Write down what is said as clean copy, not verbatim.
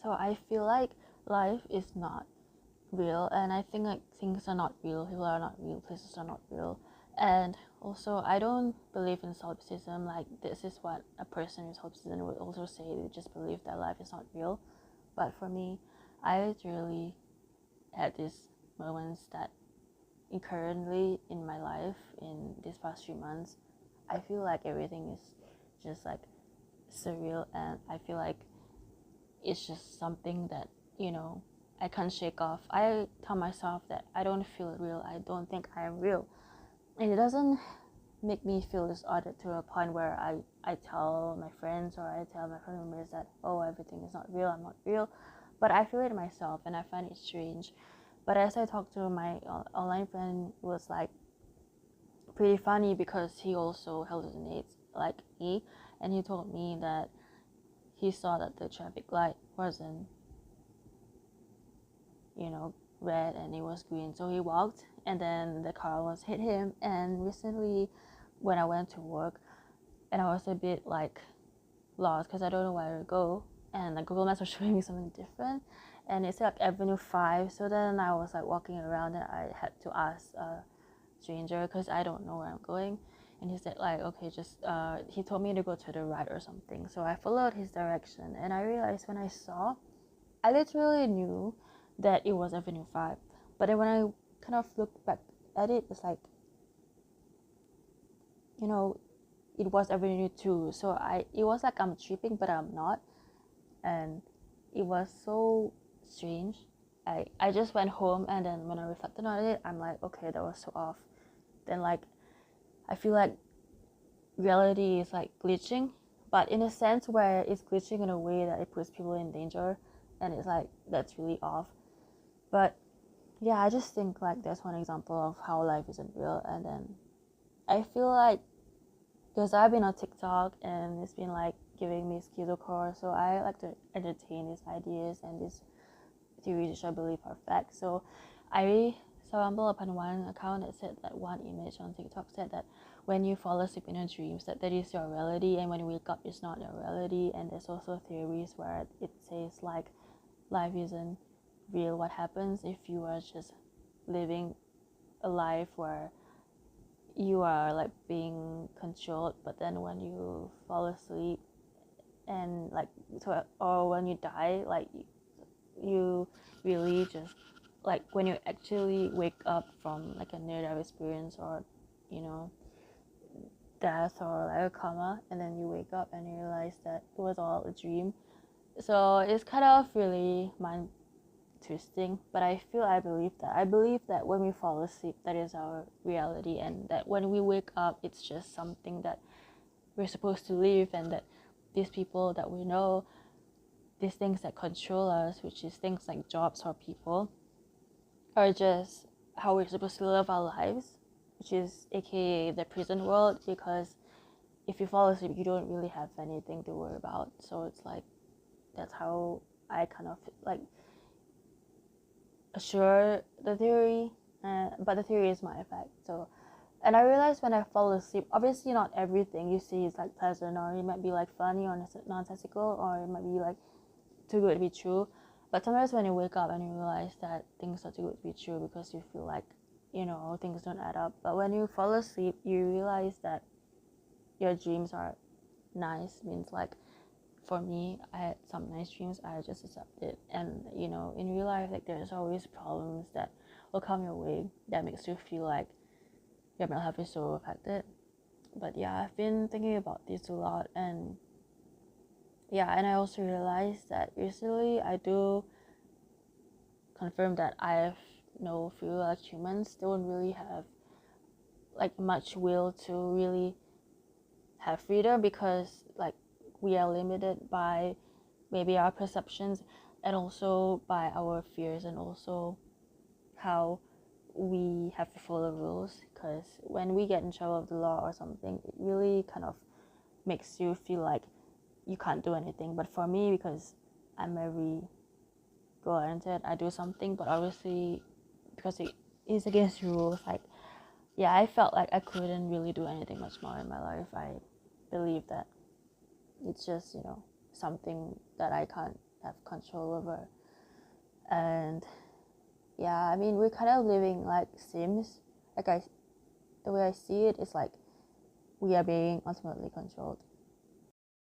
So I feel like life is not real, and I think like things are not real, people are not real, places are not real. And also I don't believe in solipsism, like this is what a person in solipsism would also say, they just believe that life is not real. But for me, I literally had these moments that currently in my life in these past few months, I feel like everything is just like surreal, and I feel like it's just something that, I can't shake off. I tell myself that I don't feel real, I don't think I am real, and it doesn't make me feel disordered to a point where I tell my friends or I tell my family members that, oh, everything is not real, I'm not real. But I feel it myself and I find it strange. But as I talked to my online friend, it was like pretty funny because he also hallucinates like me, and he told me that he saw that the traffic light wasn't, red, and it was green. So he walked and then the car was hit him. And recently when I went to work and I was a bit like lost because I don't know where to go, and like Google Maps was showing me something different, and it's like Avenue 5. So then I was like walking around and I had to ask a stranger because I don't know where I'm going. And he said like, okay, just he told me to go to the right or something. So I followed his direction, and I realized when I saw, I literally knew that it was Avenue 5. But then when I kind of looked back at it, it's like, it was Avenue 2. So it was like I'm tripping, but I'm not. And it was so strange. I just went home, and then when I reflected on it, I'm like, okay, that was so off. Then like, I feel like reality is like glitching, but in a sense where it's glitching in a way that it puts people in danger, and it's like, that's really off. But yeah, I just think like that's one example of how life isn't real. And then I feel like, because I've been on TikTok and it's been like giving me schizocore, so I like to entertain these ideas and these theories which I believe are facts. So I stumbled upon one account that said that one image on TikTok said that when you fall asleep in your dreams, that is your reality, and when you wake up, it's not your reality. And there's also theories where it says like life isn't real. What happens if you are just living a life where you are like being controlled, but then when you fall asleep and like or when you die, like you really just like when you actually wake up from like a near-death experience, or death, or like a coma, and then you wake up and you realize that it was all a dream. So it's kind of really mind twisting, but I believe that when we fall asleep, that is our reality, and that when we wake up, it's just something that we're supposed to live, and that these people that we know, these things that control us, which is things like jobs or people, are just how we're supposed to live our lives, which is aka the prison world. Because if you fall asleep, you don't really have anything to worry about. So it's like, that's how I kind of like assure the theory, but the theory is my effect. So, and I realized when I fall asleep, obviously not everything you see is like pleasant, or it might be like funny or nonsensical, or it might be like too good to be true. But sometimes when you wake up and you realize that things are too good to be true, because you feel like, things don't add up. But when you fall asleep, you realize that your dreams are nice. Means like, for me, I had some nice dreams, I just accepted. And in real life, like, there's always problems that will come your way that makes you feel like your mental health is so affected. But yeah, I've been thinking about this a lot, and yeah, and I also realized that recently I do confirm that I have no feel like humans don't really have like much will to really have freedom, because like we are limited by maybe our perceptions, and also by our fears, and also how we have to follow rules. Because when we get in trouble with the law or something, it really kind of makes you feel like you can't do anything. But for me, because I'm very goal oriented, I do something, but obviously because it is against rules, like, yeah, I felt like I couldn't really do anything much more in my life. I believe that it's just something that I can't have control over. And yeah, I mean, we're kind of living like Sims. Like the way I see it is like we are being ultimately controlled.